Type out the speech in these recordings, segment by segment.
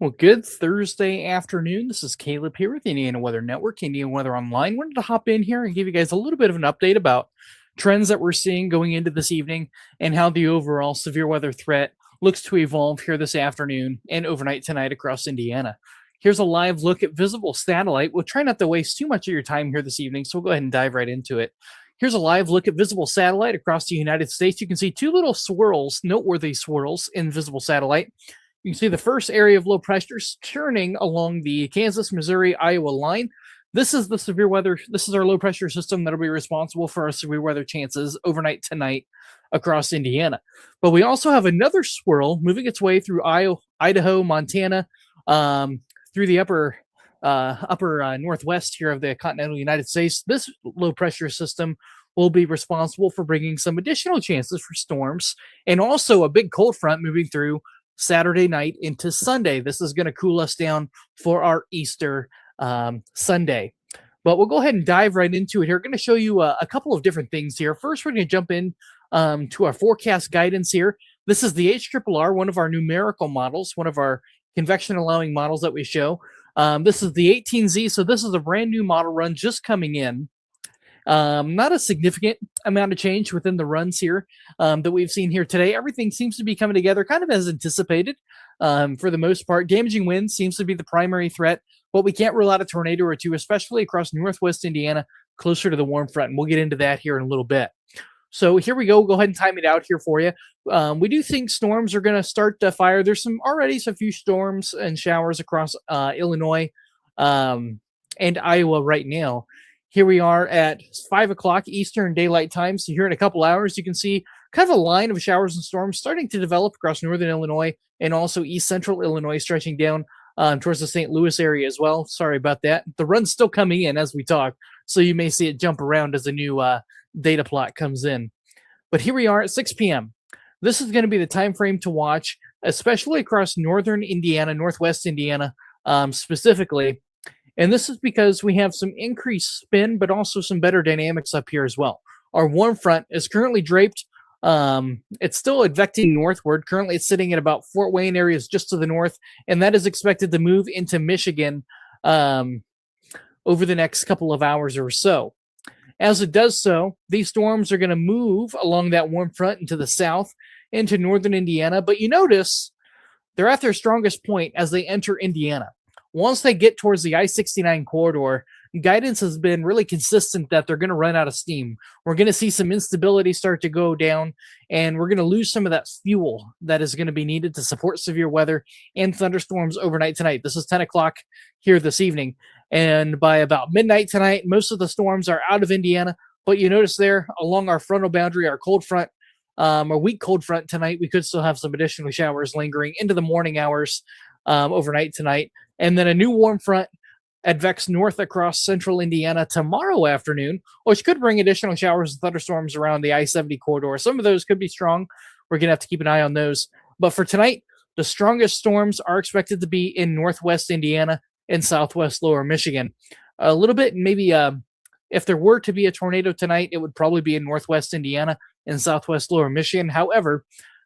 Well, good Thursday afternoon. This is Caleb here with the Indiana Weather Network, Indiana Weather Online. Wanted to hop in here and give you guys a little bit of an update about trends that we're seeing going into this evening and how the overall severe weather threat looks to evolve here this afternoon and overnight tonight across Indiana. Here's a live look at visible satellite. We'll try not to waste too much of your time here this evening, so we'll go ahead and dive right into it. Here's a live look at visible satellite across the United States. You can see two little swirls, noteworthy swirls in visible satellite. You can see the first area of low pressure churning along the Kansas, Missouri, Iowa line. This is the severe weather. This is our low pressure system that'll be responsible for our severe weather chances overnight tonight across Indiana. But we also have another swirl moving its way through Idaho, Montana, through the upper northwest here of the continental United States. This low pressure system will be responsible for bringing some additional chances for storms and also a big cold front moving through Saturday night into Sunday. This is going to cool us down for our Easter Sunday. But we'll go ahead and dive right into it here. Going to show you a couple of different things here. First, we're going to jump in to our forecast guidance here. This is the HRRR, one of our numerical models, one of our convection allowing models that we show. This is the 18Z, so this is a brand new model run just coming in. Not a significant amount of change within the runs here that we've seen here today. Everything seems to be coming together kind of as anticipated for the most part. Damaging winds seems to be the primary threat, but we can't rule out a tornado or two, especially across northwest Indiana, closer to the warm front. And we'll get into that here in a little bit. So here we go. We'll go ahead and time it out here for you. We do think storms are going to start to fire. There's already some few storms and showers across Illinois and Iowa right now. Here we are at 5 o'clock Eastern Daylight Time. So here in a couple hours, you can see kind of a line of showers and storms starting to develop across northern Illinois and also east central Illinois, stretching down towards the St. Louis area as well. Sorry about that. The run's still coming in as we talk, so you may see it jump around as a new data plot comes in. But here we are at 6 p.m. This is going to be the time frame to watch, especially across northern Indiana, northwest Indiana specifically. And this is because we have some increased spin, but also some better dynamics up here as well. Our warm front is currently draped. It's still advecting northward. Currently, it's sitting at about Fort Wayne areas just to the north, and that is expected to move into Michigan over the next couple of hours or so. As it does so, these storms are going to move along that warm front into the south, into northern Indiana. But you notice they're at their strongest point as they enter Indiana. Once they get towards the I-69 corridor, guidance has been really consistent that they're going to run out of steam. We're going to see some instability start to go down, and we're going to lose some of that fuel that is going to be needed to support severe weather and thunderstorms overnight tonight. This is 10 o'clock here this evening, and by about midnight tonight, most of the storms are out of Indiana, but you notice there along our frontal boundary, our cold front, a weak cold front tonight, we could still have some additional showers lingering into the morning hours overnight tonight. And then a new warm front advects north across central Indiana tomorrow afternoon, which could bring additional showers and thunderstorms around the I-70 corridor. Some of those could be strong. We're going to have to keep an eye on those. But for tonight, the strongest storms are expected to be in northwest Indiana and southwest lower Michigan. A little bit, maybe if there were to be a tornado tonight, it would probably be in northwest Indiana and southwest lower Michigan. However,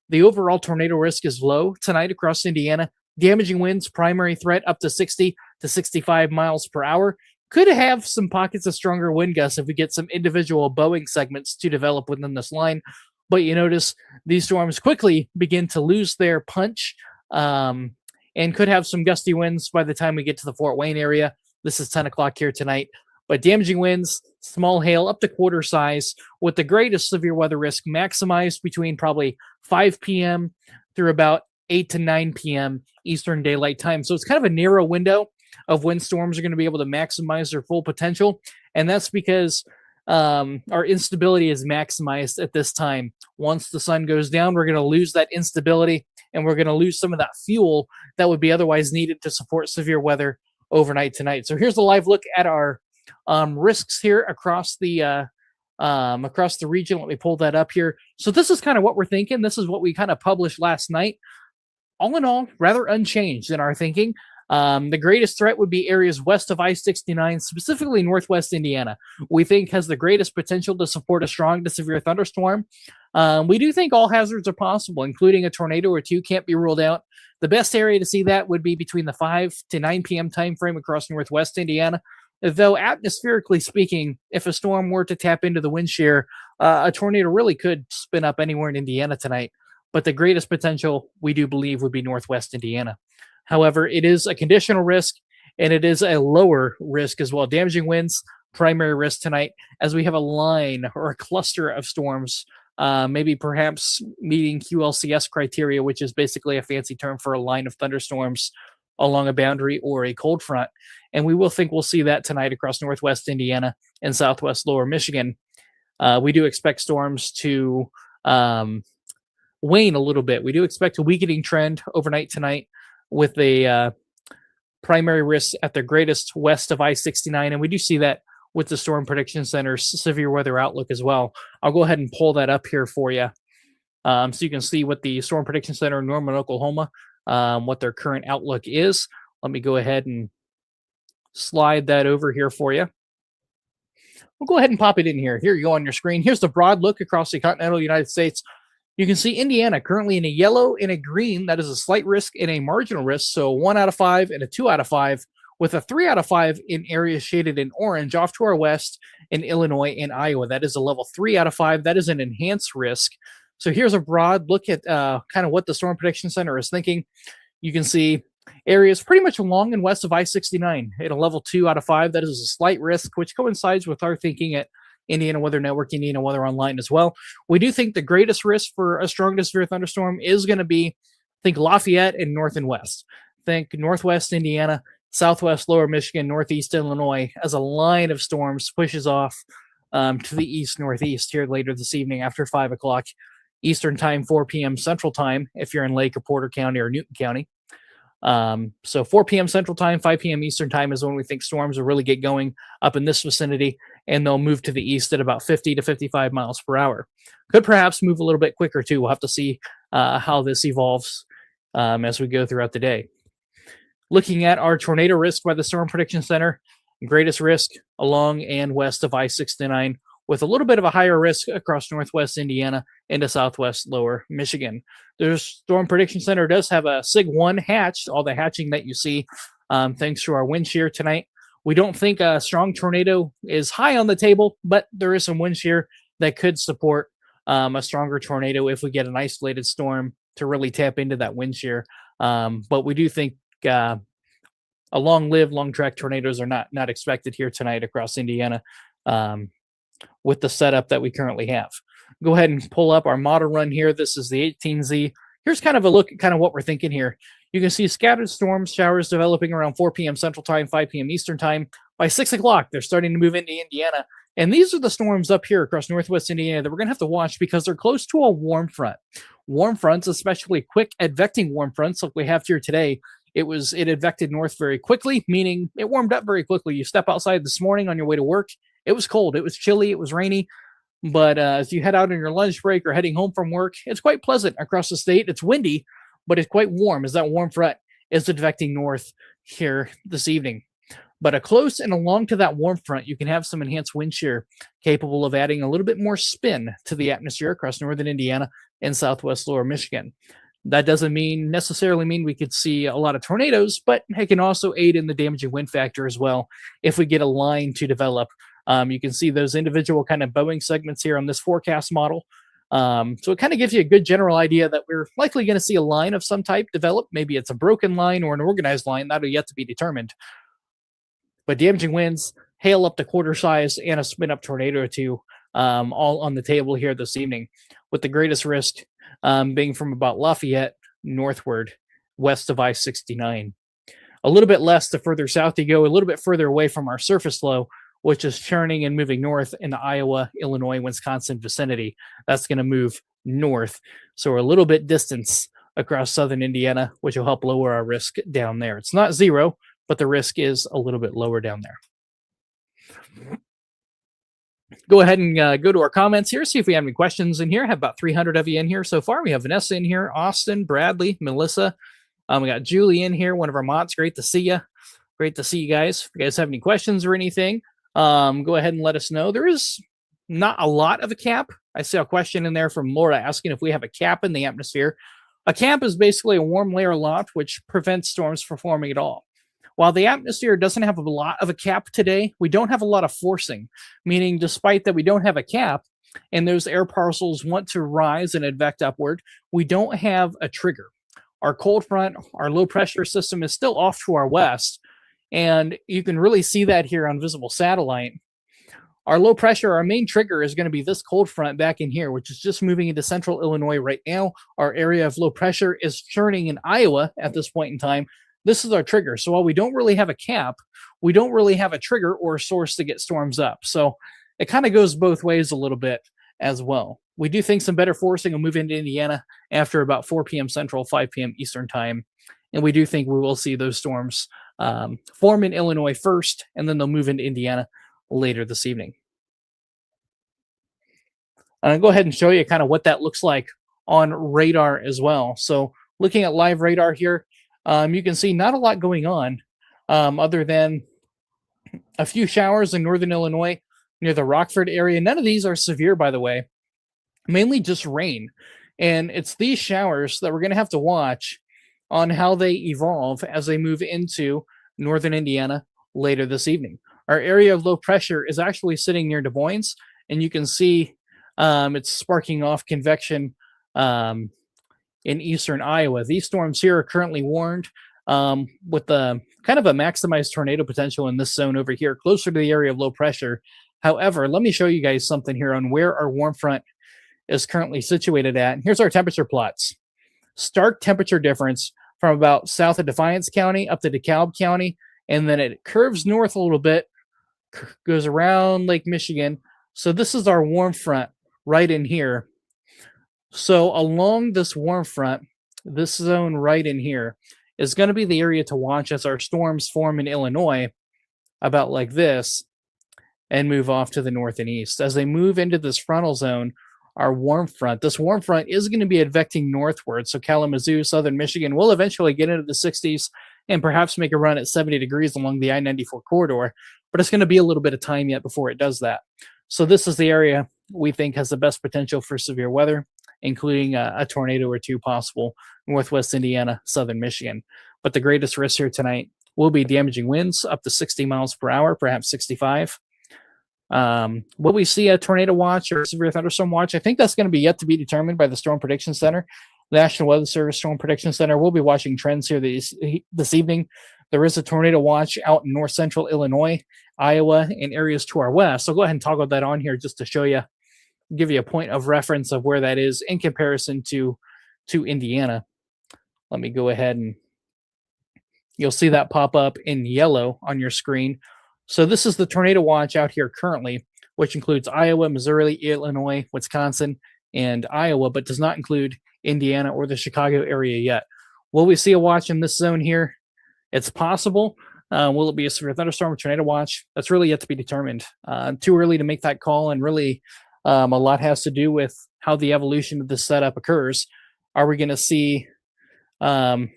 the overall tornado risk is low tonight across Indiana. Damaging winds, primary threat up to 60 to 65 miles per hour. Could have some pockets of stronger wind gusts if we get some individual bowing segments to develop within this line. But you notice these storms quickly begin to lose their punch and could have some gusty winds by the time we get to the Fort Wayne area. This is 10 o'clock here tonight. But damaging winds, small hail up to quarter size, with the greatest severe weather risk maximized between probably 5 p.m. through about 8 to 9 p.m. Eastern Daylight Time. So it's kind of a narrow window of when storms are going to be able to maximize their full potential. And that's because our instability is maximized at this time. Once the sun goes down, we're going to lose that instability, and we're going to lose some of that fuel that would be otherwise needed to support severe weather overnight tonight. So here's a live look at our risks here across the region. Let me pull that up here. So this is kind of what we're thinking. This is what we kind of published last night. All in all, rather unchanged in our thinking. The greatest threat would be areas west of I-69, specifically northwest Indiana. We think has the greatest potential to support a strong to severe thunderstorm. We do think all hazards are possible, including a tornado or two can't be ruled out. The best area to see that would be between the 5 to 9 p.m. time frame across northwest Indiana. Though atmospherically speaking, if a storm were to tap into the wind shear, a tornado really could spin up anywhere in Indiana tonight. But the greatest potential, we do believe, would be northwest Indiana. However, it is a conditional risk, and it is a lower risk as well. Damaging winds, primary risk tonight, as we have a line or a cluster of storms, maybe perhaps meeting QLCS criteria, which is basically a fancy term for a line of thunderstorms along a boundary or a cold front. And we will think we'll see that tonight across northwest Indiana and southwest lower Michigan. We do expect storms to wane a little bit. We do expect a weakening trend overnight tonight with a primary risk at the greatest west of I-69. And we do see that with the Storm Prediction Center's severe weather outlook as well. I'll go ahead and pull that up here for you so you can see what the Storm Prediction Center in Norman, Oklahoma, what their current outlook is. Let me go ahead and slide that over here for you. We'll go ahead and pop it in here. Here you go on your screen. Here's the broad look across the continental United States. You can see Indiana currently in a yellow and a green. That is a slight risk and a marginal risk. So 1 out of 5 and a 2 out of 5, with a 3 out of 5 in areas shaded in orange off to our west in Illinois and Iowa. That is a level 3 out of 5. That is an enhanced risk. So here's a broad look at kind of what the Storm Prediction Center is thinking. You can see areas pretty much along and west of I-69 at a level 2 out of 5. That is a slight risk, which coincides with our thinking at Indiana Weather Network, Indiana Weather Online as well. We do think the greatest risk for a strong to severe thunderstorm is going to be, think Lafayette and north and west. Think northwest Indiana, southwest lower Michigan, northeast Illinois, as a line of storms pushes off to the east-northeast here later this evening after 5 o'clock Eastern time, 4 p.m. Central time, if you're in Lake or Porter County or Newton County. So 4 p.m. Central time, 5 p.m. Eastern time is when we think storms will really get going up in this vicinity, and they'll move to the east at about 50 to 55 miles per hour. Could perhaps move a little bit quicker too. We'll have to see how this evolves as we go throughout the day. Looking at our tornado risk by the Storm Prediction Center, greatest risk along and west of I-69, with a little bit of a higher risk across northwest Indiana into southwest lower Michigan. The Storm Prediction Center does have a SIG-1 hatched, all the hatching that you see, thanks to our wind shear tonight. We don't think a strong tornado is high on the table, but there is some wind shear that could support a stronger tornado if we get an isolated storm to really tap into that wind shear. But we do think a long-lived, long-track tornadoes are not expected here tonight across Indiana with the setup that we currently have. Go ahead and pull up our model run here. This is the 18Z. Here's kind of a look at kind of what we're thinking here. You can see scattered storm showers developing around 4 p.m. Central Time, 5 p.m. Eastern Time. By 6 o'clock, they're starting to move into Indiana. And these are the storms up here across northwest Indiana that we're going to have to watch because they're close to a warm front. Warm fronts, especially quick advecting warm fronts like we have here today, it advected north very quickly, meaning it warmed up very quickly. You step outside this morning on your way to work, it was cold, it was chilly, it was rainy. But as you head out on your lunch break or heading home from work, it's quite pleasant across the state. It's windy, but it's quite warm as that warm front is advecting north here this evening. But a close and along to that warm front, you can have some enhanced wind shear capable of adding a little bit more spin to the atmosphere across northern Indiana and southwest lower Michigan. That doesn't necessarily mean we could see a lot of tornadoes, but it can also aid in the damaging wind factor as well if we get a line to develop. You can see those individual kind of Boeing segments here on this forecast model. So it kind of gives you a good general idea that we're likely going to see a line of some type develop. Maybe it's a broken line or an organized line. That'll yet to be determined. But damaging winds, hail up to quarter size, and a spin up tornado or two, all on the table here this evening, with the greatest risk being from about Lafayette northward, west of I-69. A little bit less the further south you go, a little bit further away from our surface low, which is churning and moving north in the Iowa, Illinois, Wisconsin vicinity. That's going to move north. So we're a little bit distance across southern Indiana, which will help lower our risk down there. It's not zero, but the risk is a little bit lower down there. Go ahead and go to our comments here, see if we have any questions in here. I have about 300 of you in here so far. We have Vanessa in here, Austin, Bradley, Melissa, We got Julie in here, one of our mods. Great to see you. Great to see you guys. If you guys have any questions or anything, go ahead and let us know. There is not a lot of a cap. I see a question in there from Laura asking if we have a cap in the atmosphere. A cap is basically a warm layer aloft, which prevents storms from forming at all. While the atmosphere doesn't have a lot of a cap today, we don't have a lot of forcing, meaning despite that we don't have a cap and those air parcels want to rise and advect upward, we don't have a trigger. Our cold front, our low pressure system is still off to our west, and you can really see that here on visible satellite. Our low pressure, our main trigger is going to be this cold front back in here, which is just moving into central Illinois right now. Our area of low pressure is churning in Iowa at this point in time. This is our trigger. So while we don't really have a cap, we don't really have a trigger or a source to get storms up. So it kind of goes both ways a little bit as well. We do think some better forcing will move into Indiana after about 4 p.m. Central, 5 p.m. Eastern time. And we do think we will see those storms form in Illinois first, and then they'll move into Indiana later this evening. I'll go ahead and show you kind of what that looks like on radar as well. So looking at live radar here, you can see not a lot going on other than a few showers in northern Illinois near the Rockford area. None of these are severe, by the way, mainly just rain. And it's these showers that we're going to have to watch on how they evolve as they move into northern Indiana later this evening. Our area of low pressure is actually sitting near Des Moines, and you can see it's sparking off convection in eastern Iowa. These storms here are currently warned with the kind of a maximized tornado potential in this zone over here, closer to the area of low pressure. However, let me show you guys something here on where our warm front is currently situated at. And here's our temperature plots. Stark temperature difference from about south of Defiance County up to DeKalb County, and then it curves north a little bit, goes around Lake Michigan. So this is our warm front right in here. So along this warm front, this zone right in here is going to be the area to watch as our storms form in Illinois, about like this, and move off to the north and east. As they move into this frontal zone, our warm front, this warm front is going to be advecting northward. So Kalamazoo, southern Michigan will eventually get into the 60s and perhaps make a run at 70 degrees along the I-94 corridor, but it's going to be a little bit of time yet before it does that. So this is the area we think has the best potential for severe weather, including a tornado or two possible, northwest Indiana, southern Michigan. But the greatest risk here tonight will be damaging winds up to 60 miles per hour, perhaps 65. Will we see a tornado watch or severe thunderstorm watch? I think that's going to be yet to be determined by the Storm Prediction Center. The National Weather Service Storm Prediction Center will be watching trends here this evening. There is a tornado watch out in north central Illinois, Iowa, and areas to our west. So go ahead and toggle that on here just to show you, give you a point of reference of where that is in comparison to Indiana. Let me go ahead and you'll see that pop up in yellow on your screen. So this is the tornado watch out here currently, which includes Iowa, Missouri, Illinois, Wisconsin, and Iowa, but does not include Indiana or the Chicago area yet. Will we see a watch in this zone here? It's possible. Will it be a severe thunderstorm or tornado watch? That's really yet to be determined. Too early to make that call, and really a lot has to do with how the evolution of this setup occurs. Are we going to see cloud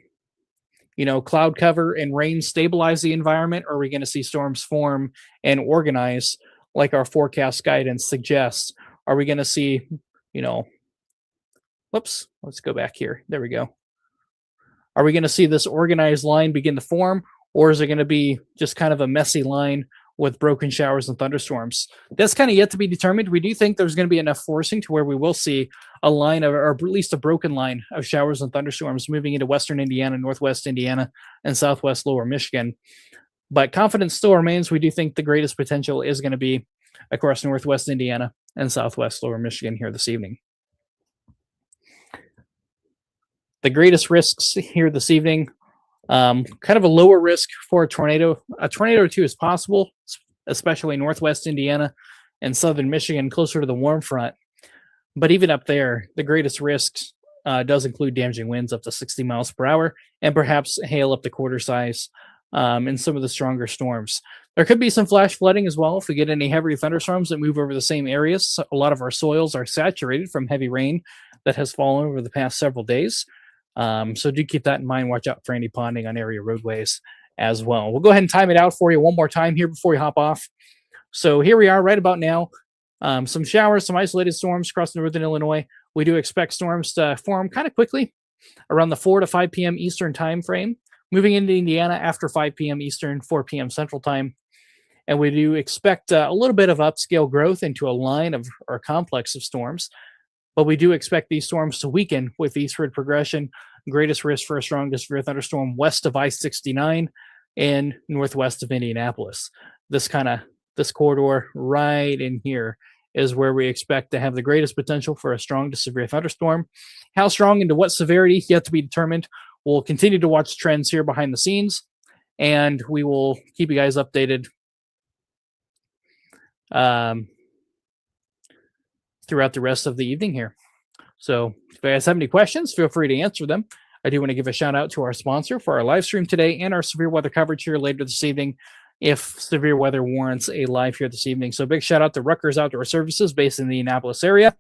cover and rain stabilize the environment, or are we going to see storms form and organize like our forecast guidance suggests? Are we going to see, whoops, let's go back here. There we go. Are we going to see this organized line begin to form, or is it going to be just kind of a messy line with broken showers and thunderstorms? That's kind of yet to be determined. We do think there's going to be enough forcing to where we will see a line of, or at least a broken line of showers and thunderstorms moving into western Indiana, northwest Indiana, and southwest lower Michigan. But confidence still remains. We do think the greatest potential is going to be across northwest Indiana and southwest lower Michigan here this evening. The greatest risks here this evening, kind of a lower risk for a tornado. A tornado or two is possible, especially northwest Indiana and southern Michigan, closer to the warm front. But even up there, the greatest risks does include damaging winds up to 60 miles per hour and perhaps hail up to quarter size in some of the stronger storms. There could be some flash flooding as well if we get any heavy thunderstorms that move over the same areas. So a lot of our soils are saturated from heavy rain that has fallen over the past several days. So do keep that in mind. Watch out for any ponding on area roadways as well. We'll go ahead and time it out for you one more time here before we hop off. So here we are right about now. Some showers, some isolated storms across northern Illinois. We do expect storms to form kind of quickly around the 4 to 5 p.m. Eastern time frame, moving into Indiana after 5 p.m. Eastern, 4 p.m. Central time. And we do expect a little bit of upscale growth into a line of or complex of storms. But we do expect these storms to weaken with eastward progression. Greatest risk for a strong to severe thunderstorm west of I-69 and northwest of Indianapolis. This corridor right in here is where we expect to have the greatest potential for a strong to severe thunderstorm. How strong and to what severity yet to be determined. We'll continue to watch trends here behind the scenes, and we will keep you guys updated throughout the rest of the evening here. So if you guys have any questions, feel free to answer them. I do want to give a shout out to our sponsor for our live stream today and our severe weather coverage here later this evening if severe weather warrants a live here this evening. So big shout out to Rutgers Outdoor Services based in the Indianapolis area.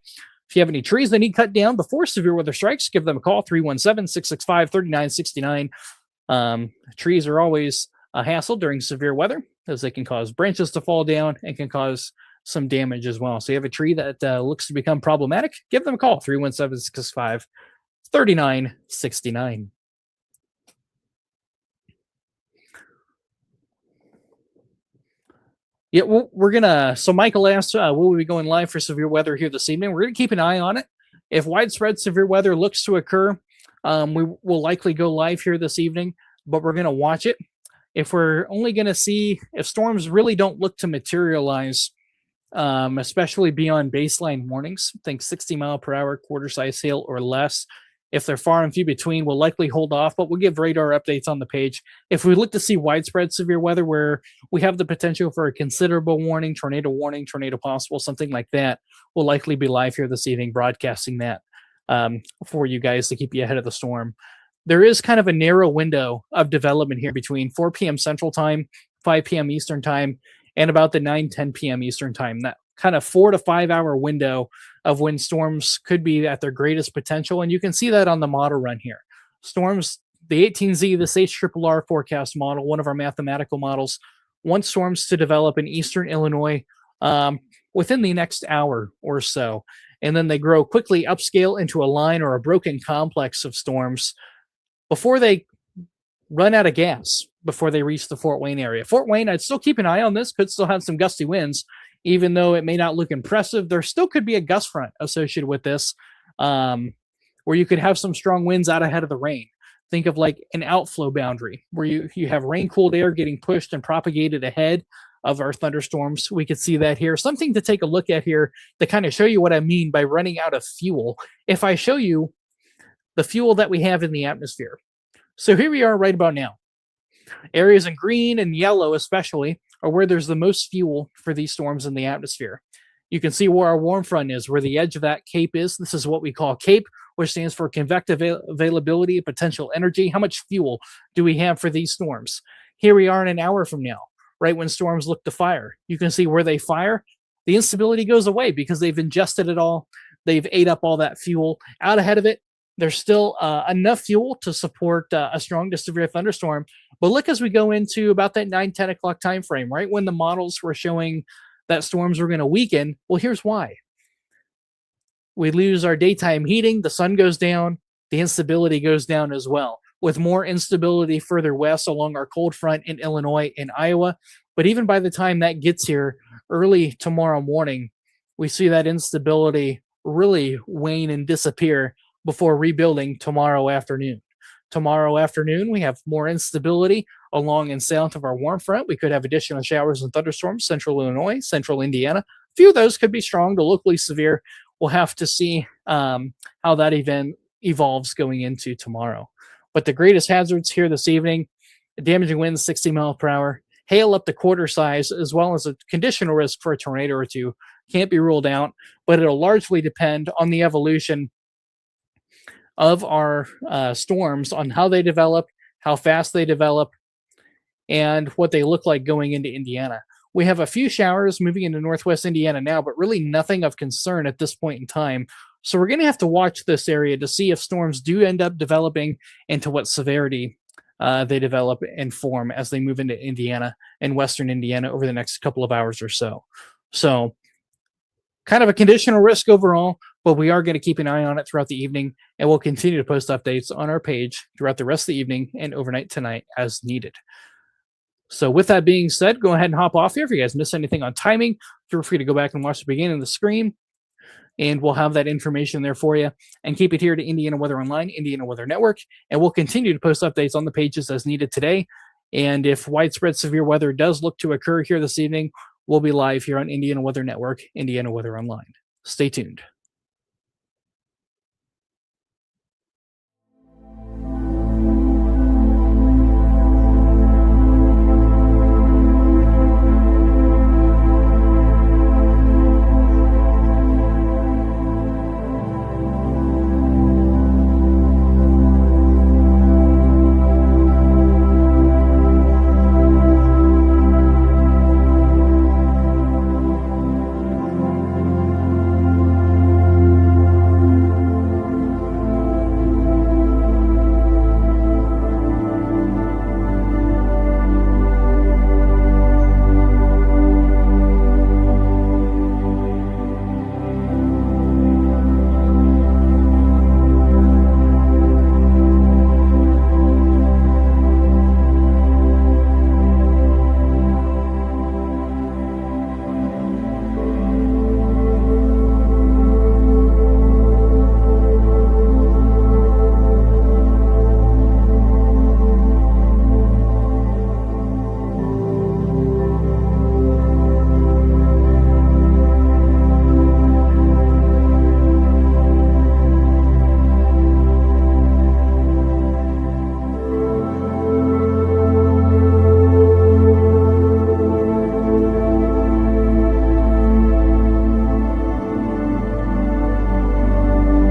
If you have any trees that need cut down before severe weather strikes, give them a call, 317-665-3969. Trees are always a hassle during severe weather as they can cause branches to fall down and can cause some damage as well. So you have a tree that looks to become problematic, give them a call, 317-665-3969. Yeah, we're gonna. So Michael asked, "Will we be going live for severe weather here this evening?" We're gonna keep an eye on it. If widespread severe weather looks to occur, we will likely go live here this evening. But we're gonna watch it. If we're only gonna see if storms really don't look to materialize, especially beyond baseline warnings, think 60-mile-per-hour quarter-size hail or less. If they're far and few between, we'll likely hold off, but we'll give radar updates on the page. If we look to see widespread severe weather where we have the potential for a considerable warning, tornado possible, something like that, we'll likely be live here this evening broadcasting that for you guys to keep you ahead of the storm. There is kind of a narrow window of development here between 4 p.m. Central Time, 5 p.m. Eastern Time, and about the 9-10 p.m. Eastern Time. That kind of 4 to 5 hour window of when storms could be at their greatest potential. And you can see that on the model run here. Storms, the 18Z, this HRRR forecast model, one of our mathematical models, wants storms to develop in eastern Illinois within the next hour or so. And then they grow quickly upscale into a line or a broken complex of storms before they run out of gas, before they reach the Fort Wayne area. Fort Wayne, I'd still keep an eye on this, could still have some gusty winds. Even though it may not look impressive, there still could be a gust front associated with this, where you could have some strong winds out ahead of the rain. Think of like an outflow boundary, where you have rain-cooled air getting pushed and propagated ahead of our thunderstorms. We could see that here. Something to take a look at here to kind of show you what I mean by running out of fuel. If I show you the fuel that we have in the atmosphere. So here we are right about now. Areas in green and yellow especially are where there's the most fuel for these storms in the atmosphere. You can see where our warm front is, where the edge of that cape is. This is what we call CAPE, which stands for convective availability, potential energy. How much fuel do we have for these storms? Here we are in an hour from now, right when storms look to fire. You can see where they fire. The instability goes away because they've ingested it all. They've ate up all that fuel. Out ahead of it, there's still enough fuel to support a strong to severe thunderstorm. But look as we go into about that 9-10 o'clock time frame, right when the models were showing that storms were going to weaken. Well, here's why. We lose our daytime heating, the sun goes down, the instability goes down as well, with more instability further west along our cold front in Illinois and Iowa. But even by the time that gets here early tomorrow morning, we see that instability really wane and disappear before rebuilding tomorrow afternoon. Tomorrow afternoon, we have more instability along and south of our warm front. We could have additional showers and thunderstorms, central Illinois, central Indiana. A few of those could be strong to locally severe. We'll have to see how that event evolves going into tomorrow. But the greatest hazards here this evening, damaging winds 60 miles per hour, hail up to quarter size, as well as a conditional risk for a tornado or two, can't be ruled out, but it'll largely depend on the evolution of our storms, on how they develop, how fast they develop, and what they look like going into Indiana. We have a few showers moving into northwest Indiana now, but really nothing of concern at this point in time. So we're going to have to watch this area to see if storms do end up developing and to what severity they develop and form as they move into Indiana and Western Indiana over the next couple of hours or so. So, kind of a conditional risk overall, but we are going to keep an eye on it throughout the evening, and we'll continue to post updates on our page throughout the rest of the evening and overnight tonight as needed. So, with that being said, go ahead and hop off here. If you guys miss anything on timing, feel free to go back and watch the beginning of the screen, and we'll have that information there for you. And keep it here to Indiana Weather Online, Indiana Weather Network, and we'll continue to post updates on the pages as needed today. And if widespread severe weather does look to occur here this evening, we'll be live here on Indiana Weather Network, Indiana Weather Online. Stay tuned.